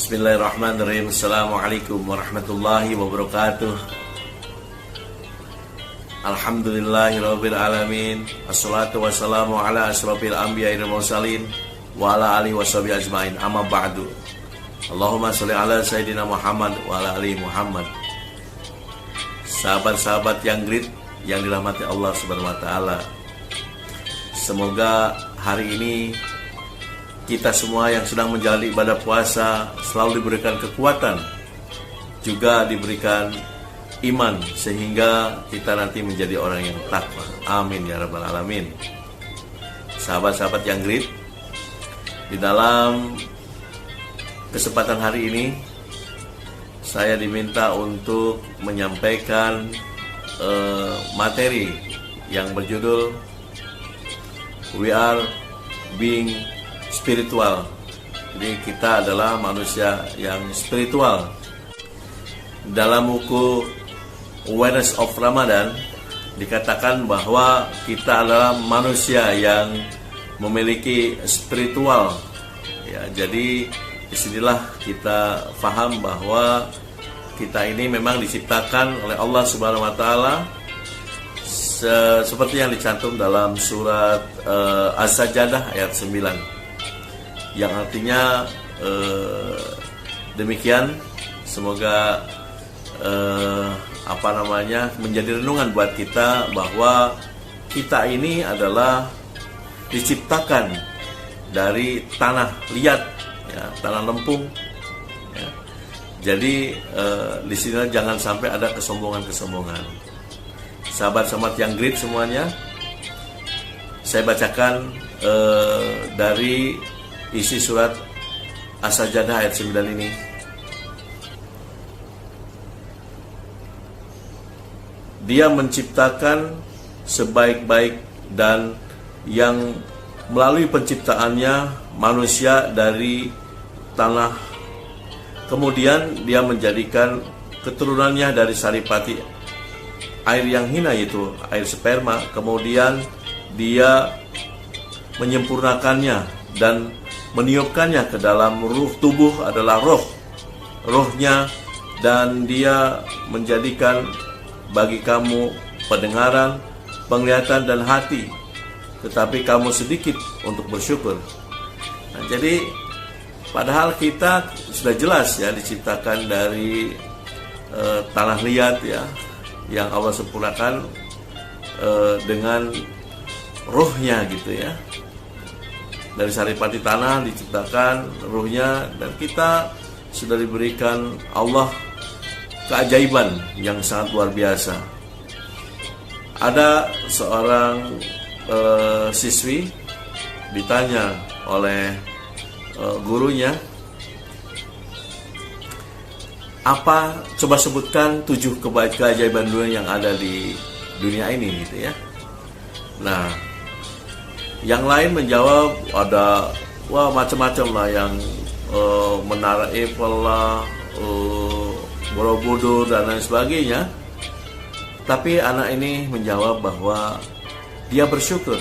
Bismillahirrahmanirrahim. Assalamualaikum warahmatullahi wabarakatuh. Alhamdulillahirabbil alamin. Assalatu wassalamu ala asyrafil anbiya'i wal mursalin wa ala alihi washabihi ajmain. Amma ba'du. Allahumma shalli ala sayyidina Muhammad wa ala ali Muhammad. Sahabat-sahabat yang great yang dirahmati Allah Subhanahu wa taala. Semoga hari ini kita semua yang sedang menjalani ibadah puasa selalu diberikan kekuatan, juga diberikan iman, sehingga kita nanti menjadi orang yang takwa. Amin ya rabbal alamin. Sahabat-sahabat yang great, di dalam kesempatan hari ini saya diminta untuk menyampaikan materi yang berjudul We Are Being Spiritual. Jadi kita adalah manusia yang spiritual. Dalam buku Awareness of Ramadan dikatakan bahwa kita adalah manusia yang memiliki spiritual. Ya, jadi disinilah kita paham bahwa kita ini memang diciptakan oleh Allah Subhanahu wa taala seperti yang dicantum dalam surat As-Sajdah ayat 9. Yang artinya demikian. Semoga menjadi renungan buat kita bahwa kita ini adalah diciptakan dari tanah liat, ya, tanah lempung. Ya. Jadi di sini jangan sampai ada kesombongan-kesombongan. Sahabat-sahabat yang great semuanya, saya bacakan dari isi surat As-Sajdah ayat 9 ini. Dia menciptakan sebaik-baik dan yang melalui penciptaannya manusia dari tanah. Kemudian dia menjadikan keturunannya dari saripati air yang hina, yaitu air sperma. Kemudian dia menyempurnakannya dan meniupkannya ke dalam ruh. Tubuh adalah rohnya, dan dia menjadikan bagi kamu pendengaran, penglihatan dan hati, tetapi kamu sedikit untuk bersyukur. Nah, jadi padahal kita sudah jelas ya diciptakan dari tanah liat, ya, yang Allah sempurnakan dengan rohnya gitu ya. Dari saripati tanah diciptakan ruhnya, dan kita sudah diberikan Allah keajaiban yang sangat luar biasa. Ada seorang siswi ditanya oleh gurunya, apa, coba sebutkan 7 keajaiban dunia yang ada di dunia ini gitu ya. Nah, yang lain menjawab ada macam-macam lah, yang Menara Eiffel lah, Borobudur dan lain sebagainya. Tapi anak ini menjawab bahwa dia bersyukur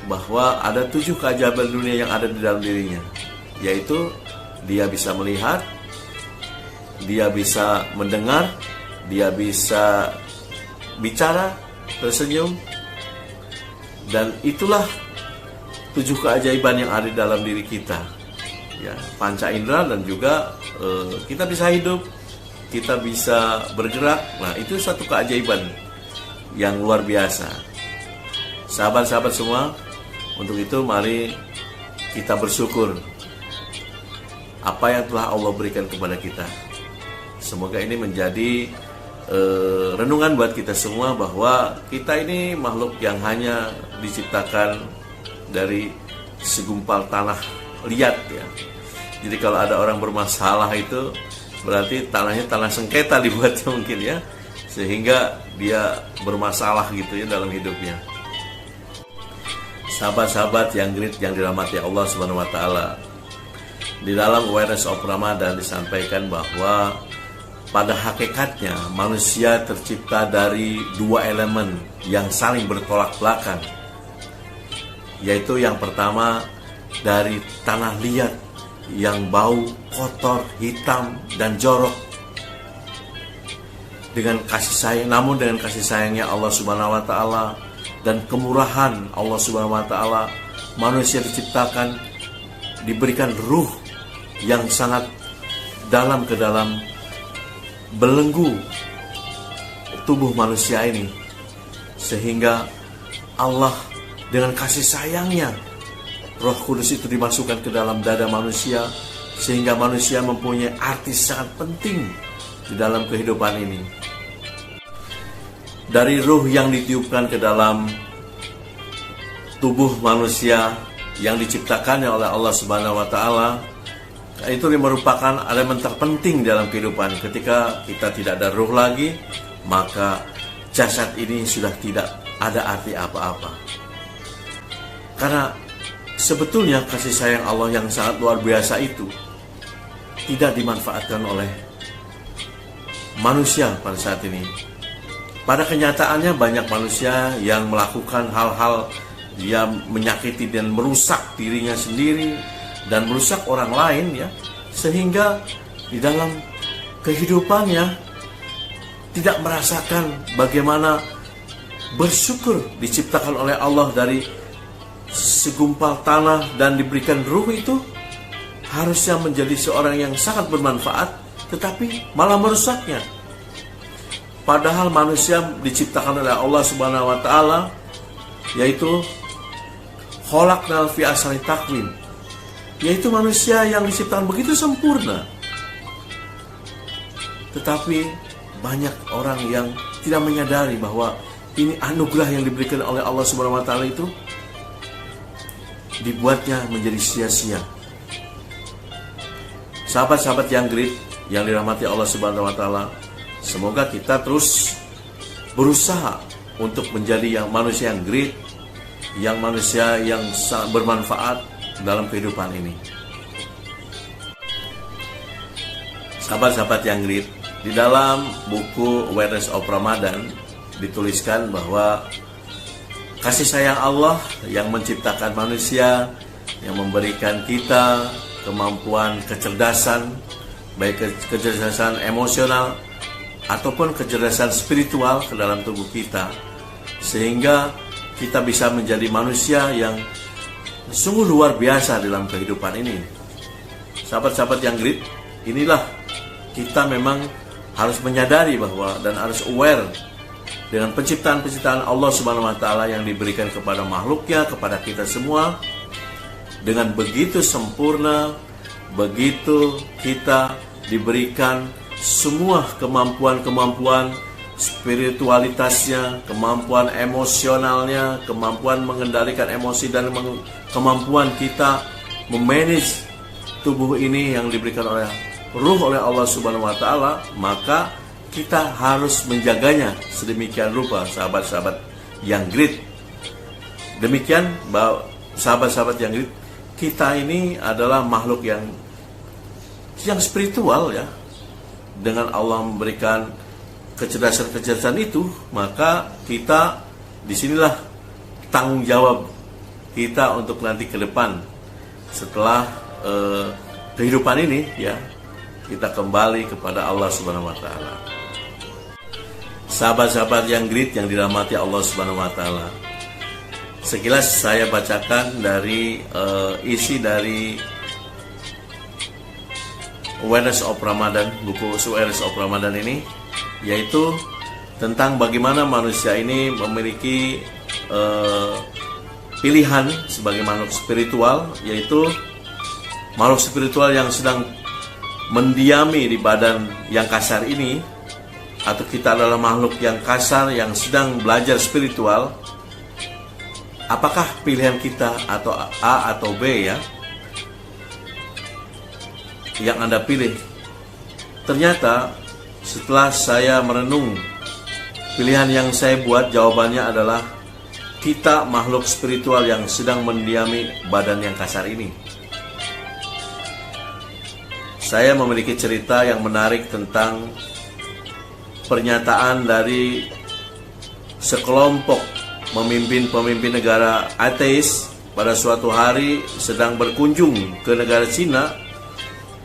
bahwa ada 7 keajaiban dunia yang ada di dalam dirinya, yaitu dia bisa melihat, dia bisa mendengar, dia bisa bicara, tersenyum. Dan itulah 7 keajaiban yang ada di dalam diri kita, ya, panca indera, dan juga kita bisa hidup, kita bisa bergerak. Nah, itu satu keajaiban yang luar biasa. Sahabat-sahabat semua, untuk itu mari kita bersyukur apa yang telah Allah berikan kepada kita. Semoga ini menjadi renungan buat kita semua bahwa kita ini makhluk yang hanya diciptakan dari segumpal tanah liat, ya. Jadi kalau ada orang bermasalah itu berarti tanahnya tanah sengketa dibuatnya mungkin ya, sehingga dia bermasalah gitu ya dalam hidupnya. Sahabat-sahabat yang great yang dirahmati Allah Subhanahu wa taala, di dalam Awareness of Ramadan disampaikan bahwa pada hakikatnya manusia tercipta dari 2 elemen yang saling bertolak belakang, yaitu yang pertama dari tanah liat, yang bau, kotor, hitam, dan jorok. Dengan kasih sayang, namun dengan kasih sayangnya Allah Subhanahu wa taala dan kemurahan Allah Subhanahu wa taala, manusia diciptakan, diberikan ruh yang sangat dalam ke dalam belenggu tubuh manusia ini, sehingga Allah dengan kasih sayangnya Roh Kudus itu dimasukkan ke dalam dada manusia, sehingga manusia mempunyai arti sangat penting di dalam kehidupan ini. Dari ruh yang ditiupkan ke dalam tubuh manusia yang diciptakannya oleh Allah Subhanahu wa taala, itu merupakan elemen terpenting dalam kehidupan. Ketika kita tidak ada ruh lagi, maka jasad ini sudah tidak ada arti apa-apa. Karena sebetulnya kasih sayang Allah yang sangat luar biasa itu tidak dimanfaatkan oleh manusia pada saat ini. Pada kenyataannya banyak manusia yang melakukan hal-hal yang menyakiti dan merusak dirinya sendiri dan merusak orang lain, ya, sehingga di dalam kehidupannya tidak merasakan bagaimana bersyukur diciptakan oleh Allah dari segumpal tanah dan diberikan ruh itu. Harusnya menjadi seorang yang sangat bermanfaat, tetapi malah merusaknya. Padahal manusia diciptakan oleh Allah Subhanahu wa taala, yaitu khalaqnal fi ahsani taqwim, yaitu manusia yang diciptakan begitu sempurna. Tetapi banyak orang yang tidak menyadari bahwa ini anugerah yang diberikan oleh Allah Subhanahu wa taala itu dibuatnya menjadi sia-sia. Sahabat-sahabat yang great, yang dirahmati Allah Subhanahu wa taala, semoga kita terus berusaha untuk menjadi manusia yang great, yang manusia yang sangat bermanfaat dalam kehidupan ini. Sahabat-sahabat yang great, di dalam buku Awareness of Ramadan dituliskan bahwa kasih sayang Allah yang menciptakan manusia, yang memberikan kita kemampuan kecerdasan, baik kecerdasan emosional ataupun kecerdasan spiritual ke dalam tubuh kita, sehingga kita bisa menjadi manusia yang sungguh luar biasa dalam kehidupan ini. Sahabat-sahabat yang great, inilah kita memang harus menyadari bahwa dan harus aware dengan penciptaan-penciptaan Allah Subhanahu wa taala yang diberikan kepada makhluknya, kepada kita semua. Dengan begitu sempurna, begitu kita diberikan semua kemampuan-kemampuan spiritualitasnya, kemampuan emosionalnya, kemampuan mengendalikan emosi, dan kemampuan kita memanage tubuh ini yang diberikan oleh ruh oleh Allah Subhanahu wa taala, maka kita harus menjaganya sedemikian rupa, sahabat-sahabat yang great. Demikian, sahabat-sahabat yang great, kita ini adalah makhluk yang spiritual, ya. Dengan Allah memberikan kecerdasan-kecerdasan itu, maka kita disinilah tanggung jawab kita untuk nanti ke depan setelah kehidupan ini, ya, kita kembali kepada Allah Subhanahu wa taala. Sahabat-sahabat yang great yang dirahmati Allah Subhanahu wa taala, sekilas saya bacakan dari isi dari Awareness of Ramadan, buku Awareness of Ramadan ini, yaitu tentang bagaimana manusia ini memiliki pilihan sebagai makhluk spiritual, yaitu makhluk spiritual yang sedang mendiami di badan yang kasar ini, atau kita adalah makhluk yang kasar yang sedang belajar spiritual. Apakah pilihan kita atau A atau B, ya, yang Anda pilih? Ternyata setelah saya merenung, pilihan yang saya buat jawabannya adalah kita makhluk spiritual yang sedang mendiami badan yang kasar ini. Saya memiliki cerita yang menarik tentang pernyataan dari sekelompok pemimpin negara ateis pada suatu hari sedang berkunjung ke negara Cina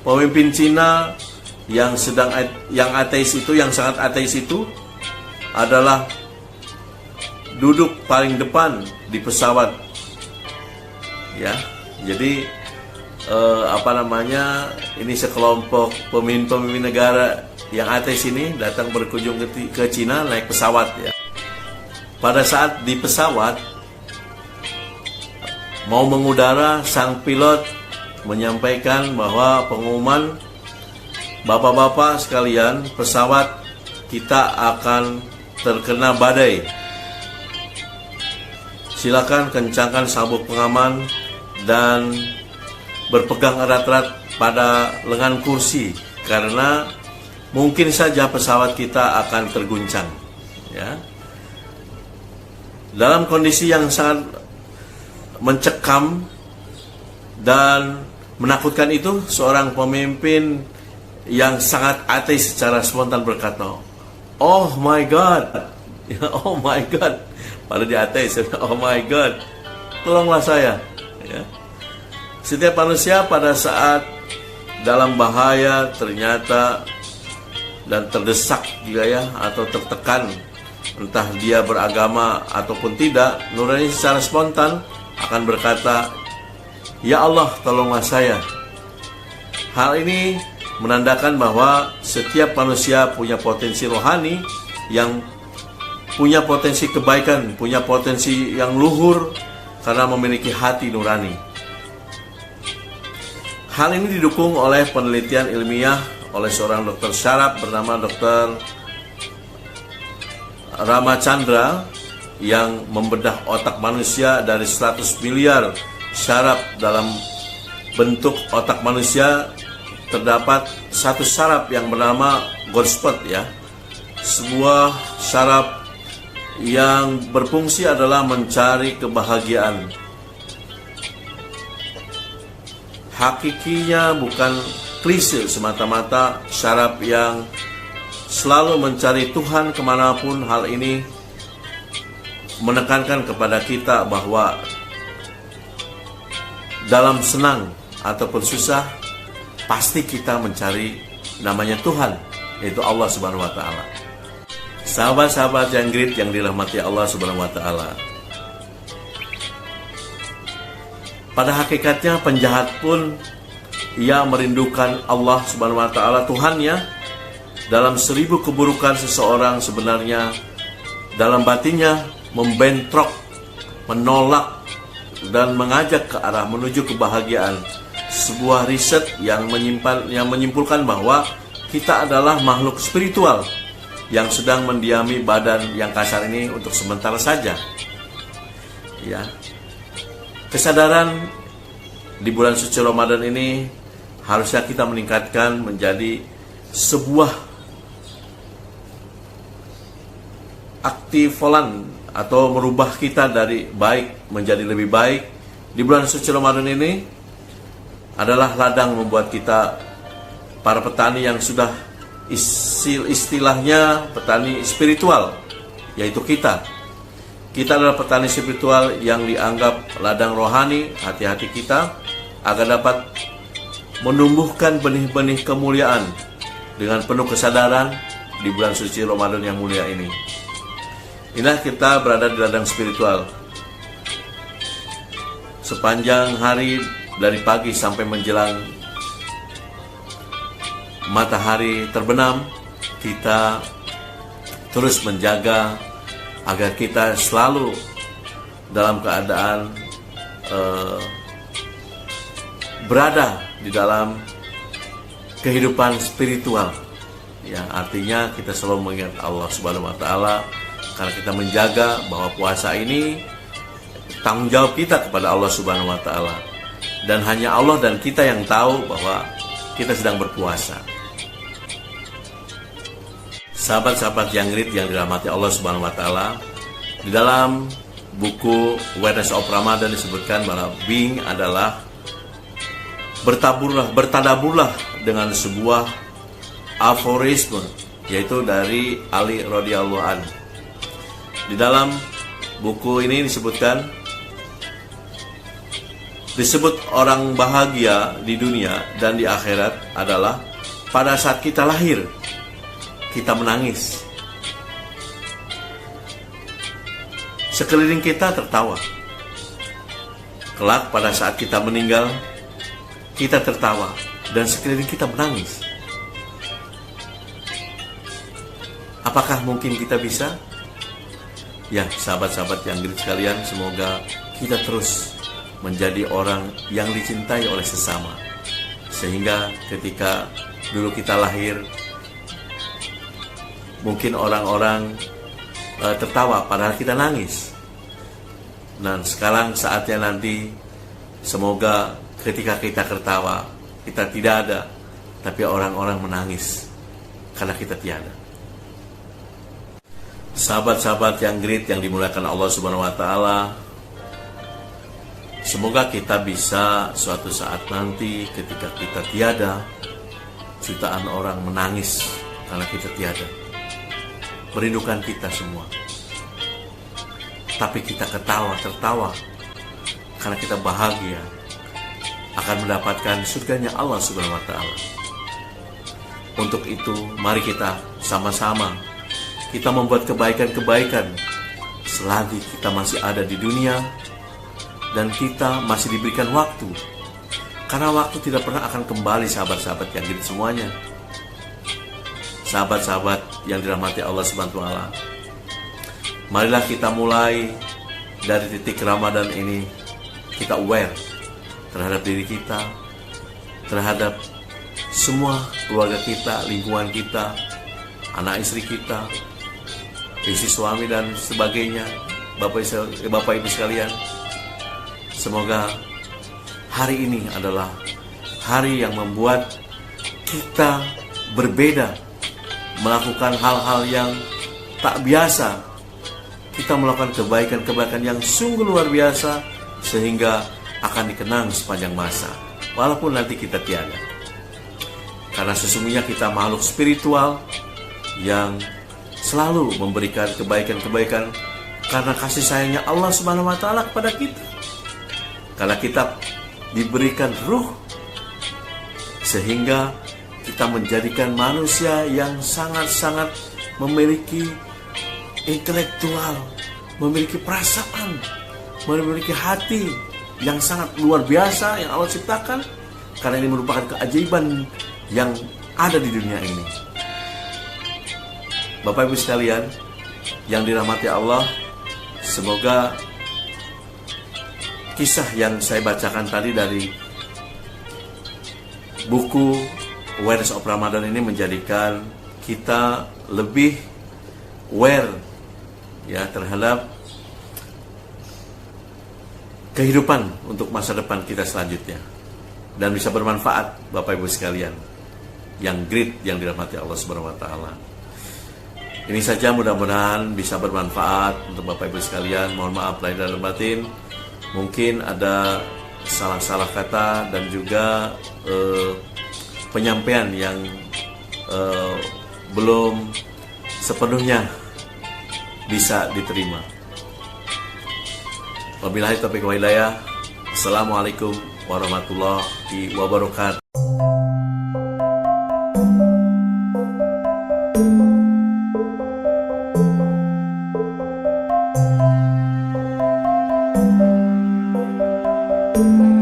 pemimpin Cina yang ateis itu, yang sangat ateis itu adalah duduk paling depan di pesawat. Ya, jadi ini sekelompok pemimpin negara yang ateis ini datang berkunjung ke Cina naik pesawat ya. Pada saat di pesawat mau mengudara, sang pilot menyampaikan bahwa pengumuman, bapak-bapak sekalian, pesawat kita akan terkena badai. Silakan kencangkan sabuk pengaman dan berpegang erat-erat pada lengan kursi karena mungkin saja pesawat kita akan terguncang. Ya. Dalam kondisi yang sangat mencekam dan menakutkan itu, seorang pemimpin yang sangat ateis secara spontan berkata, "Oh my God, oh my God." Pada dia ateis, "Oh my God, tolonglah saya." Ya. Setiap manusia pada saat dalam bahaya ternyata dan terdesak juga ya, atau tertekan, entah dia beragama ataupun tidak, nurani secara spontan akan berkata, "Ya Allah, tolonglah saya." Hal ini menandakan bahwa setiap manusia punya potensi rohani yang punya potensi kebaikan, punya potensi yang luhur karena memiliki hati nurani. Hal ini didukung oleh penelitian ilmiah oleh seorang dokter syaraf bernama Dr. Ramachandra yang membedah otak manusia dari 100 miliar syaraf. Dalam bentuk otak manusia terdapat satu syaraf yang bernama gold spot ya. Sebuah syaraf yang berfungsi adalah mencari kebahagiaan. Hakikinya bukan klise semata-mata, syaraf yang selalu mencari Tuhan kemanapun. Hal ini menekankan kepada kita bahwa dalam senang ataupun susah pasti kita mencari namanya Tuhan, yaitu Allah Subhanahu wa Ta'ala. Sahabat-sahabat yang great yang dirahmati Allah Subhanahu wa Ta'ala, pada hakikatnya penjahat pun ia merindukan Allah Subhanahu wa Ta'ala, Tuhannya. Dalam 1000 keburukan seseorang sebenarnya dalam batinnya membentrok, menolak dan mengajak ke arah menuju kebahagiaan. Sebuah riset yang menyimpulkan bahwa kita adalah makhluk spiritual yang sedang mendiami badan yang kasar ini untuk sementara saja. Ya. Kesadaran di bulan suci Ramadan ini harusnya kita meningkatkan menjadi sebuah aktivolan atau merubah kita dari baik menjadi lebih baik. Di bulan suci Ramadan ini adalah ladang membuat kita, para petani yang sudah istilahnya petani spiritual, yaitu kita adalah petani spiritual yang dianggap ladang rohani hati-hati kita agar dapat menumbuhkan benih-benih kemuliaan dengan penuh kesadaran di bulan suci Ramadan yang mulia ini. Inilah kita berada di ladang spiritual. Sepanjang hari dari pagi sampai menjelang matahari terbenam, kita terus menjaga agar kita selalu dalam keadaan berada di dalam kehidupan spiritual. Ya, artinya kita selalu mengingat Allah Subhanahu wa Ta'ala, karena kita menjaga bahwa puasa ini tanggung jawab kita kepada Allah Subhanahu wa Ta'ala, dan hanya Allah dan kita yang tahu bahwa kita sedang berpuasa. Sahabat-sahabat yang dirahmati Allah Subhanahu wa Ta'ala, di dalam buku Awareness of Ramadan disebutkan bahwa being adalah bertadaburlah dengan sebuah aforisme, yaitu dari Ali radhiyallahu anhu. Di dalam buku ini disebutkan disebut orang bahagia di dunia dan di akhirat adalah pada saat kita lahir, kita menangis. Sekeliling kita tertawa. Kelak pada saat kita meninggal, kita tertawa dan sekeliling kita menangis. Apakah mungkin kita bisa? Ya, sahabat-sahabat yang Grit sekalian, semoga kita terus menjadi orang yang dicintai oleh sesama. Sehingga ketika dulu kita lahir, mungkin orang-orang tertawa padahal kita nangis. Dan sekarang saatnya nanti, semoga ketika kita tertawa, kita tidak ada, tapi orang-orang menangis karena kita tiada. Sahabat-sahabat yang Grit yang dimuliakan Allah Subhanahu wa Ta'ala, semoga kita bisa suatu saat nanti ketika kita tiada, jutaan orang menangis karena kita tiada, merindukan kita semua. Tapi kita tertawa karena kita bahagia akan mendapatkan surganya Allah Subhanahu wa Ta'ala. Untuk itu, mari kita sama-sama kita membuat kebaikan-kebaikan selagi kita masih ada di dunia dan kita masih diberikan waktu. Karena waktu tidak pernah akan kembali, sahabat-sahabat yang Grit semuanya. Sahabat-sahabat yang dirahmati Allah Subhanahu wa Ta'ala, marilah kita mulai dari titik Ramadan ini, kita aware terhadap diri kita, terhadap semua keluarga kita, lingkungan kita, anak istri kita, istri suami dan sebagainya, Bapak Ibu sekalian. Semoga hari ini adalah hari yang membuat kita berbeda, melakukan hal-hal yang tak biasa. Kita melakukan kebaikan-kebaikan yang sungguh luar biasa sehingga akan dikenang sepanjang masa, walaupun nanti kita tiada. Karena sesungguhnya kita makhluk spiritual yang selalu memberikan kebaikan-kebaikan karena kasih sayangnya Allah Subhanahu wa Ta'ala kepada kita. Karena kita diberikan ruh sehingga kita menjadikan manusia yang sangat-sangat memiliki intelektual, memiliki perasaan, memiliki hati yang sangat luar biasa yang Allah ciptakan. Karena ini merupakan keajaiban yang ada di dunia ini. Bapak Ibu sekalian yang dirahmati Allah, semoga kisah yang saya bacakan tadi dari buku Awareness of Ramadan ini menjadikan kita lebih aware ya terhadap kehidupan untuk masa depan kita selanjutnya, dan bisa bermanfaat Bapak Ibu sekalian yang Grit yang dirahmati Allah Subhanahu wa Ta'ala. Ini saja, mudah-mudahan bisa bermanfaat untuk Bapak Ibu sekalian. Mohon maaf lahir dan batin, mungkin ada salah-salah kata dan juga penyampaian yang belum sepenuhnya bisa diterima. Wabillahi taufiq wal hidayah. Assalamualaikum warahmatullahi wabarakatuh. Thank you.